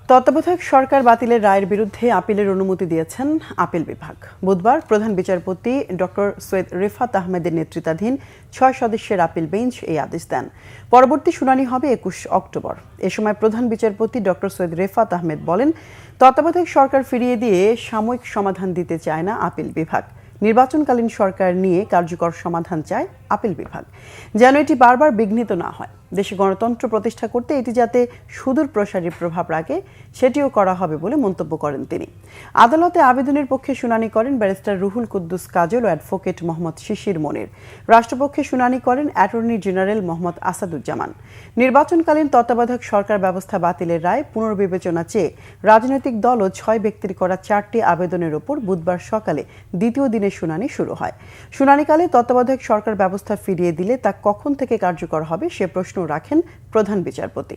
তত্ত্বাবধায়ক সরকার বাতিলের রায়ের বিরুদ্ধে আপিলের অনুমতি দিয়েছেন আপিল বিভাগ। বুধবার প্রধান বিচারপতি ডক্টর সৈয়দ রেফাত আহমেদের নেতৃত্বাধীন 6 সদস্যের আপিল বেঞ্চ এই আদেশ দেন। পরবর্তী শুনানি হবে 21 অক্টোবর। এ সময় প্রধান বিচারপতি ডক্টর সৈয়দ রেফাত আহমেদ বলেন, তত্ত্বাবধায়ক সরকার ফিরিয়ে দিয়ে সাময়িক সমাধান দিতে চায় না আপিল বিভাগ। নির্বাচনকালীন সরকার নিয়ে কার্যকর সমাধান চায় আপিল বিভাগ, যেন এটি বারবার বিঘ্নিত না হয়। দেশে গণতন্ত্র প্রতিষ্ঠা করতে এটি যাতে সুদূর প্রসারী প্রভাব রাখে সেটিও করা হবে বলে মন্তব্য করেন তিনি। আদালতে আবেদনের পক্ষে শুনানি করেন ব্যারিস্টার রুহুল কুদ্দুস কাজল ও অ্যাডভোকেট মোহাম্মদ শিশির মনির। রাষ্ট্রপক্ষে শুনানি করেন অ্যাটর্নি জেনারেল মোহাম্মদ আসাদুজ্জামান। নির্বাচনকালীন তত্ত্বাবধায়ক সরকার ব্যবস্থা বাতিলের রায় পুনর্বিবেচনা চেয়ে রাজনৈতিক দল ও 6 ব্যক্তির করা 4টি আবেদনের ওপর বুধবার সকালে দ্বিতীয় দিনের শুনানি শুরু হয়। শুনানিকালে তত্ত্বাবধায়ক সরকার ব্যবস্থা ফিরিয়ে দিলে তা কখন থেকে কার্যকর হবে সে প্রশ্ন রাখেন প্রধান বিচারপতি।